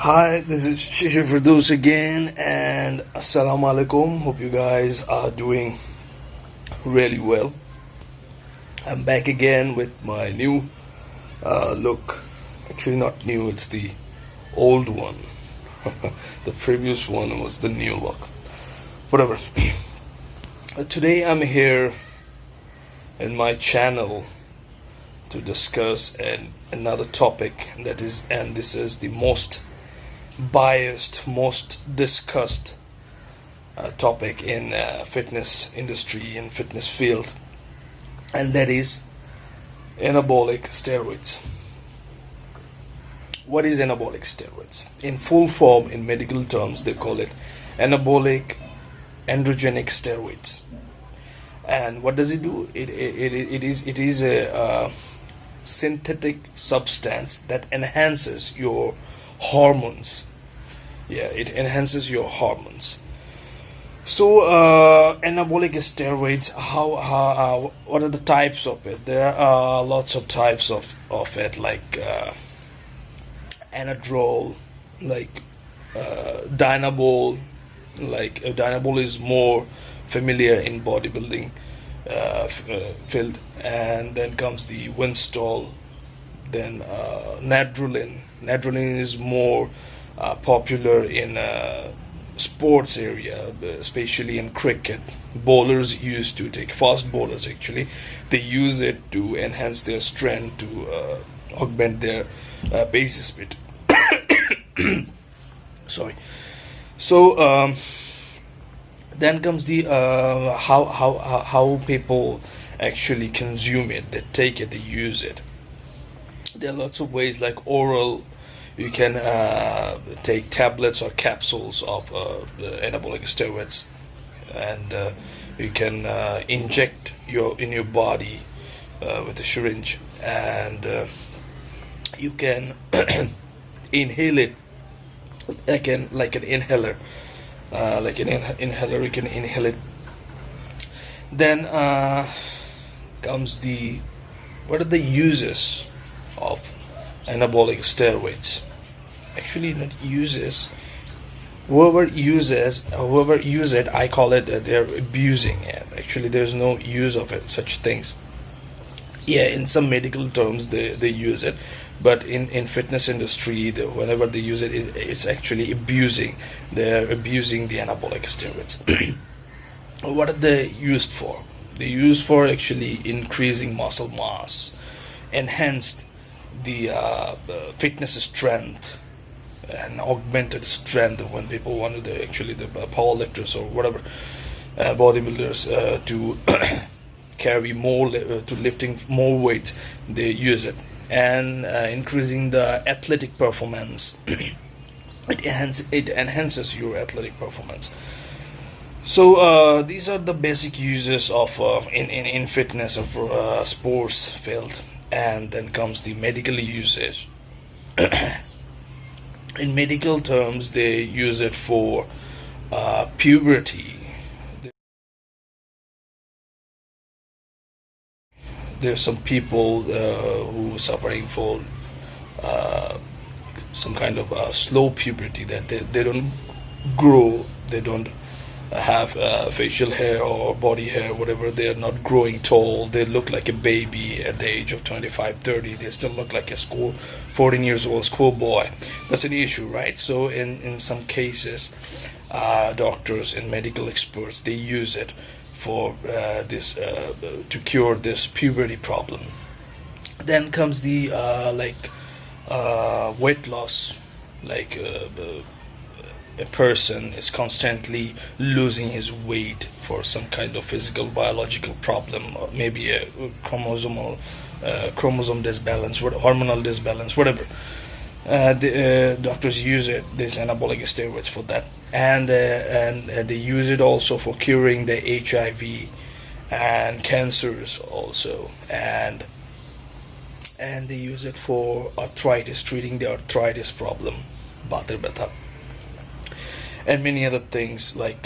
Hi, this is Shisha Firdaus again, and Assalamu alaikum. Hope you guys are doing really well. I'm back again with my new look. Actually, not new, it's the old one. The previous one was the new look. Whatever. Today I'm here in my channel to discuss another topic that is, and this is the most biased, most discussed topic in fitness industry and fitness field, and that is anabolic steroids. What is anabolic steroids? In full form, in medical terms, they call it anabolic androgenic steroids. And what does it do? It is a synthetic substance that enhances your hormones. It enhances your hormones. So anabolic steroids, how what are the types of it? There are lots of types of it, like anadrol, like dynabol. Like dynabol is more familiar in bodybuilding field, and then comes the Winstol, then nadrolin. Nadrolin is more popular in sports area, especially in cricket. Bowlers used to take, fast bowlers actually, they use it to enhance their strength, to augment their base speed. Sorry. So then comes the how people actually consume it. They take it, they use it. There are lots of ways, like oral. You can take tablets or capsules of the anabolic steroids, and you can inject in your body with a syringe, and you can inhale it like an inhaler, inhaler. You can inhale it. Then comes what are the uses of anabolic steroids? Actually, not uses. Whoever use it, I call it that they're abusing it. Actually, there's no use of it, such things. Yeah, in some medical terms they use it, but in fitness industry, whenever they use it, it's actually abusing. They're abusing the anabolic steroids. What are they used for? They're used for actually increasing muscle mass, enhanced the fitness strength, and augmented strength when people want to, actually the power lifters or whatever, bodybuilders, to carry more, to lifting more weight, they use it, and increasing the athletic performance. It enhances your athletic performance. So these are the basic uses of in fitness of sports field. And then comes the medical usage. In medical terms, they use it for puberty. There's some people who are suffering for some kind of slow puberty, that they don't grow, they don't have facial hair or body hair, whatever. They are not growing tall. They look like a baby at the age of 25-30. They still look like a 14 years old schoolboy. That's an issue, right? So in some cases, doctors and medical experts, they use it for this to cure this puberty problem. Then comes the weight loss, like a person is constantly losing his weight for some kind of physical biological problem, or maybe a chromosome disbalance, hormonal disbalance, whatever. The doctors use this anabolic steroids for that, and they use it also for curing the HIV and cancers also, and they use it for arthritis, treating the arthritis problem, batar bata, and many other things, like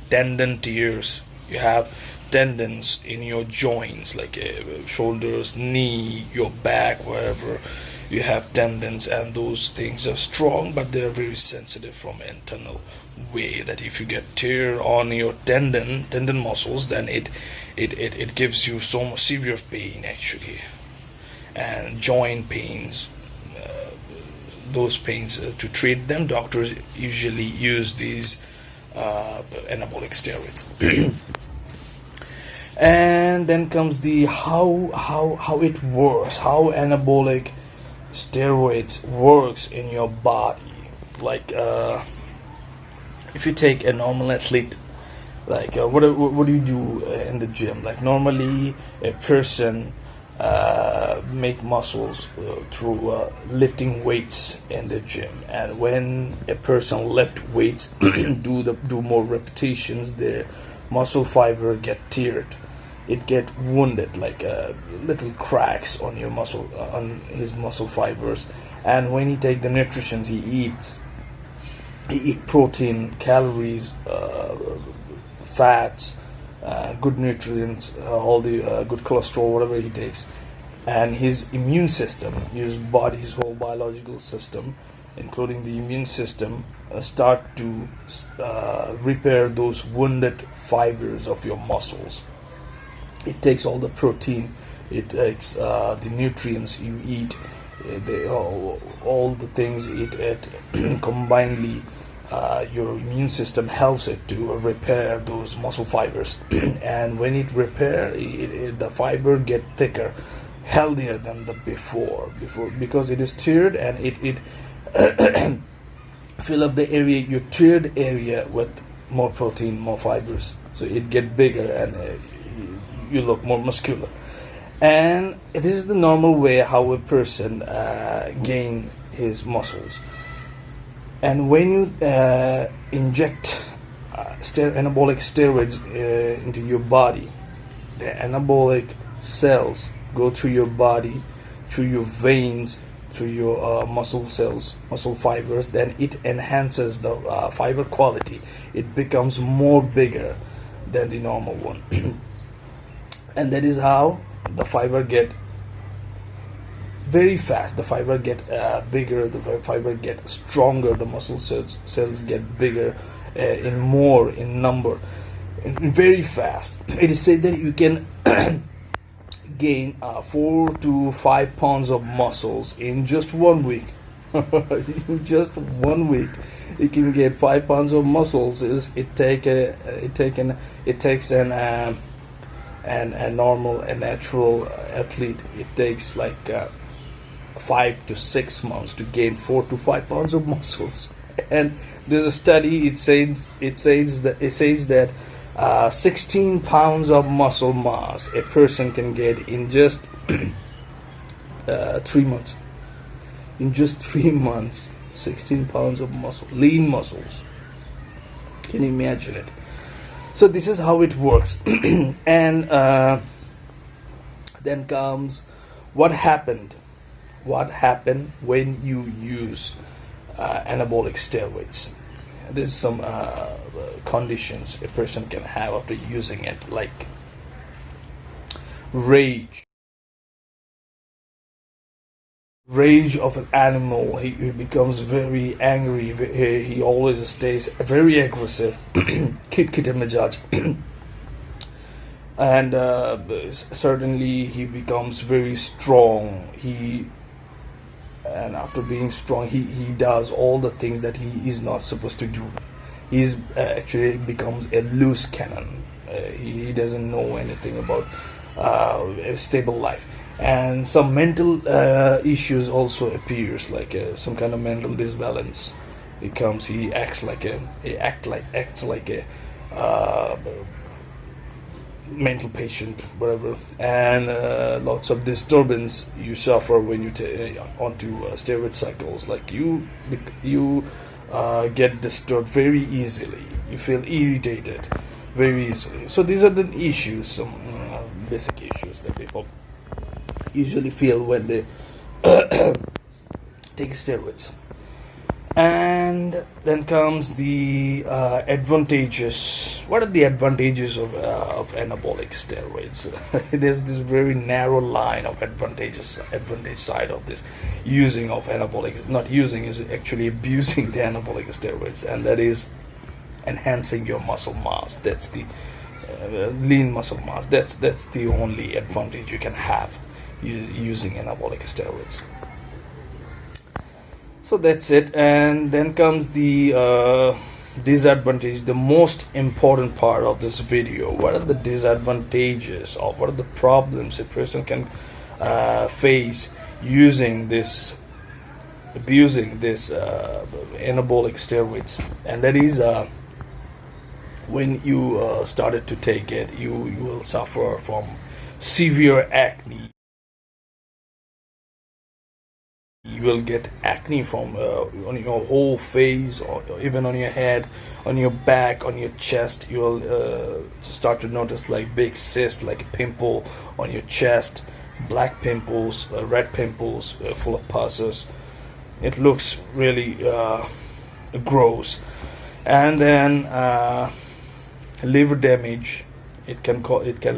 tendon tears. You have tendons in your joints, like shoulders, knee, your back, wherever, you have tendons, and those things are strong, but they are very sensitive from internal way, that if you get tear on your tendon muscles, then it gives you so much severe pain actually, and joint pains. Those pains, to treat them, doctors usually use these anabolic steroids. And then comes the how it works, how anabolic steroids works in your body. Like if you take a normal athlete, like what do you do in the gym? Like normally a person make muscles through lifting weights in the gym, and when a person lift weights do more repetitions, their muscle fiber get teared, it get wounded, like little cracks on your muscle, on his muscle fibers. And when he take the nutritions, he eat protein, calories, fats, good nutrients, all the good cholesterol, whatever he takes, and his immune system, his body's whole biological system, including the immune system, start to repair those wounded fibers of your muscles. It takes all the protein, it takes the nutrients you eat, all the things it combinedly. Your immune system helps it to repair those muscle fibers, and when it repair, the fiber get thicker, healthier than the before, because it is teared, and it fill up the area, your teared area, with more protein, more fibers, so it get bigger, and you look more muscular. And this is the normal way how a person gain his muscles. And when you inject anabolic steroids into your body, the anabolic cells go through your body, through your veins, through your muscle cells, muscle fibers. Then it enhances the fiber quality. It becomes more bigger than the normal one. And that is how the fiber get very fast, the fiber get bigger, the fiber get stronger, the muscle cells get bigger in number, and very fast. It is said that you can gain 4 to 5 pounds of muscles in just 1 week. In just 1 week you can get 5 pounds of muscles. It takes a normal, a natural athlete, it takes like 5 to 6 months to gain 4 to 5 pounds of muscles. And there's a study, it says that 16 pounds of muscle mass a person can get in just 3 months. In just 3 months, 16 pounds of muscle, lean muscles. Can you imagine it? So this is how it works. And then comes what happened when you use anabolic steroids. There's some conditions a person can have after using it, like rage of an animal. He becomes very angry, he always stays very aggressive. Kit majaj. And certainly he becomes very strong. And after being strong, he does all the things that he is not supposed to do. He's actually becomes a loose cannon. He doesn't know anything about a stable life. And some mental issues also appears, like some kind of mental disbalance. He acts like a mental patient, whatever. And lots of disturbance you suffer when you onto steroid cycles. Like you get disturbed very easily. You feel irritated very easily. So these are the issues, some basic issues that people usually feel when they take steroids. And then comes the advantages. What are the advantages of anabolic steroids? There's this very narrow line of advantage side of this using of anabolic. Not using, is actually abusing the anabolic steroids, and that is enhancing your muscle mass. That's the lean muscle mass. That's the only advantage you can have using anabolic steroids. So that's it. And then comes the disadvantage, the most important part of this video. What are the disadvantages of, what are the problems a person can face abusing this anabolic steroids? And that is when you started to take it, you will suffer from severe acne. You will get acne from on your whole face, or even on your head, on your back, on your chest. You will start to notice like big cyst, like a pimple on your chest, black pimples, red pimples, full of pusses. It looks really gross. And then liver damage. It can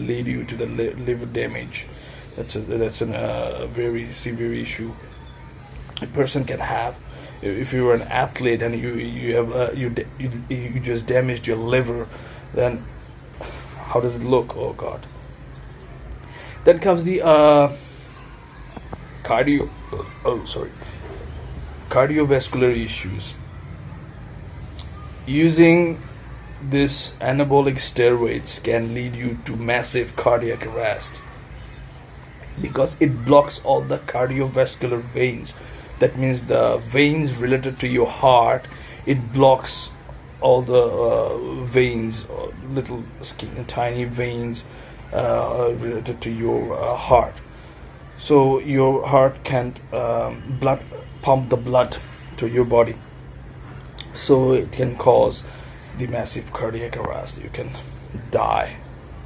lead you to the liver damage. That's a very severe issue a person can have. If you're an athlete and you just damaged your liver, then how does it look? Oh God. Then comes the cardiovascular issues. Using this anabolic steroids can lead you to massive cardiac arrest, because it blocks all the cardiovascular veins. That means the veins related to your heart. It blocks all the veins, little tiny veins related to your heart. So your heart can't pump the blood to your body. So it can cause the massive cardiac arrest. You can die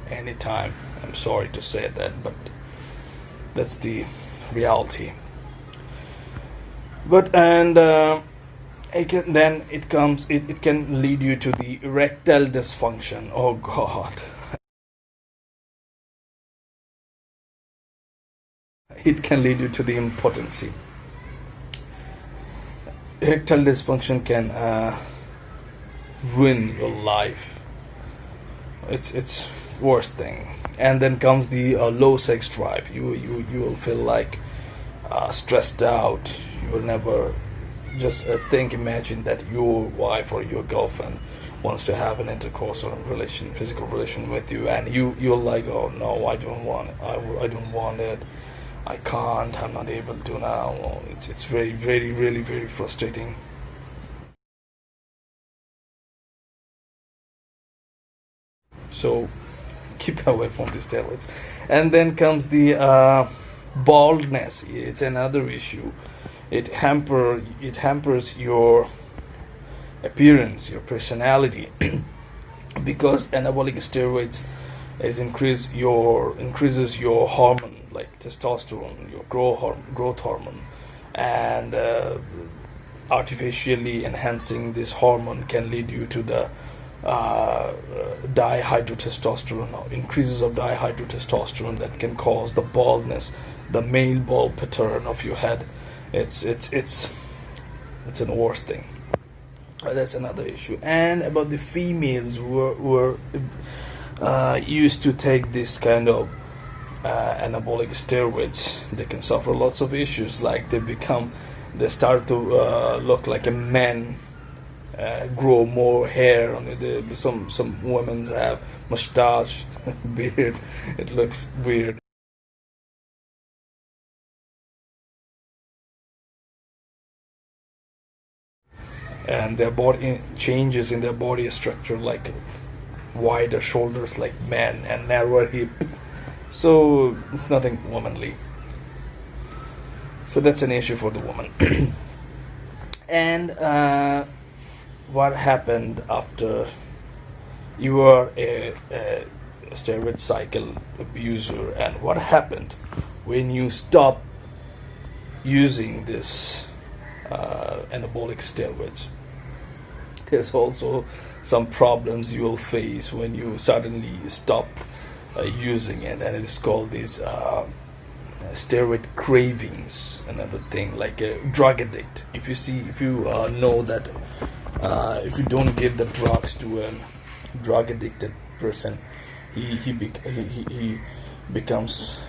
anytime. I'm sorry to say that, but that's the reality. But it can lead you to the erectile dysfunction. Oh God. It can lead you to the impotency. Erectile dysfunction can ruin your life. It's worst thing. And then comes the low sex drive. You will feel like stressed out. You will never just imagine that your wife or your girlfriend wants to have an intercourse or physical relation with you, and you're like, oh no, I don't want it. I don't want it. I can't. I'm not able to now. It's very, very, really, very frustrating. So keep away from the steroids. And then comes the baldness. It's another issue. It hampers your appearance, your personality, because anabolic steroids increases your hormone like testosterone, your growth hormone, and artificially enhancing this hormone can lead you to the dihydrotestosterone, or increases of dihydrotestosterone that can cause the baldness, the male bald pattern of your head. It's an worst thing. That's another issue. And about the females who were used to take this kind of anabolic steroids, they can suffer lots of issues, like they start to look like a man, grow more hair on it. Some women have mustache, beard. It looks weird. And their body changes in their body structure, like wider shoulders like men and narrower hip. So it's nothing womanly. So that's an issue for the woman. And what happened after you were a steroid cycle abuser, and what happened when you stop using this anabolic steroids. There's also some problems you will face when you suddenly stop using it, and it is called these steroid cravings. Another thing, like a drug addict. If you know that if you don't give the drugs to a drug addicted person, he becomes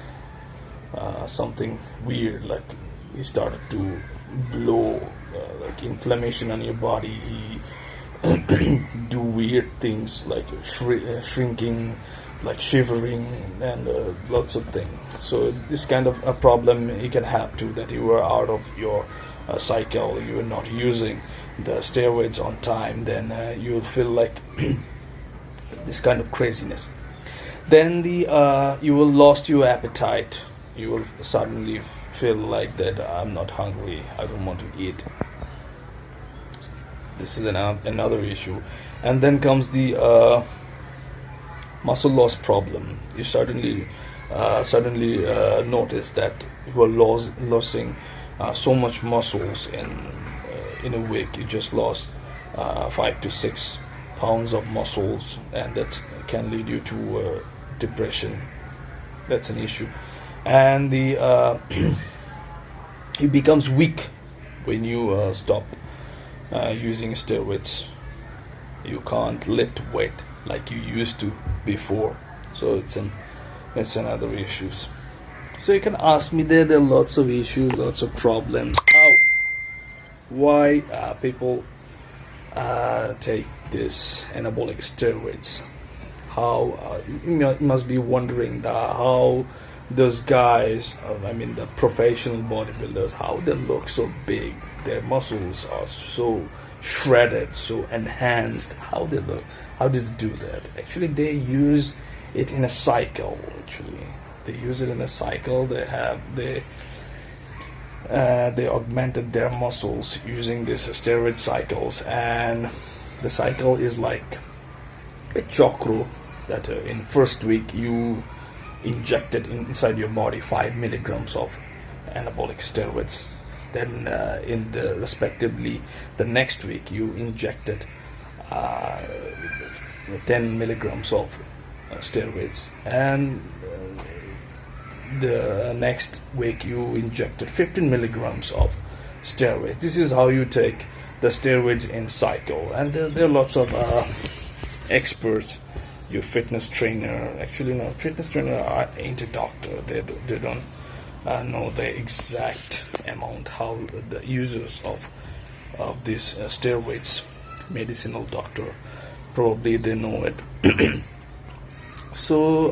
something weird. Like he started to blow, like inflammation on your body. He do weird things like shrinking, like shivering, and lots of things. So this kind of a problem you can have too, that you are out of your cycle, you are not using the steroids on time, then you will feel like this kind of craziness. Then you will lost your appetite. You will suddenly feel like that I'm not hungry, I don't want to eat. This is another issue. And then comes the muscle loss problem. You suddenly notice that you are losing so much muscles in a week. You just lost 5 to 6 pounds of muscles, and that can lead you to depression. That's an issue. And it becomes weak when you stop using steroids. You can't lift weight like you used to before. So it's another issues. So you can ask me, there are lots of issues, lots of problems. Why people take this anabolic steroids? How you must be wondering how those guys, the professional bodybuilders, how they look so big, their muscles are so shredded, so enhanced. How they look? How did they do that? Actually, they use it in a cycle. Actually, they use it in a cycle. They augmented their muscles using these steroid cycles, and the cycle is like a chakra that in first week you injected inside your body 5 milligrams of anabolic steroids. Then in the respectively the next week you injected 10 milligrams of steroids, and the next week you injected 15 milligrams of steroids. This is how you take the steroids in cycle. And there are lots of experts. Your fitness trainer, actually no, fitness trainer ain't a doctor. They don't know the exact amount how the users of these steroids. Medicinal doctor, probably they know it. So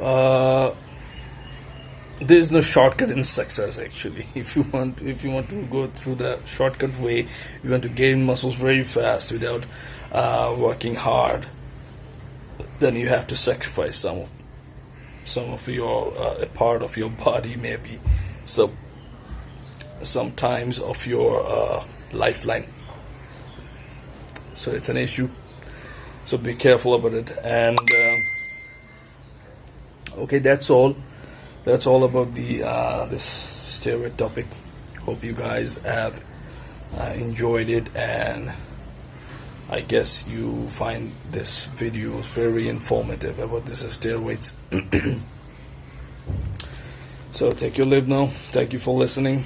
there is no shortcut in success. Actually, if you want to go through the shortcut way, you want to gain muscles very fast without working hard, then you have to sacrifice some of your a part of your body, maybe sometimes of your lifeline. So it's an issue. So be careful about it. And okay, that's all about the this steroid topic. Hope you guys have enjoyed it, and I guess you find this video very informative about this steroids. So take your leave now. Thank you for listening.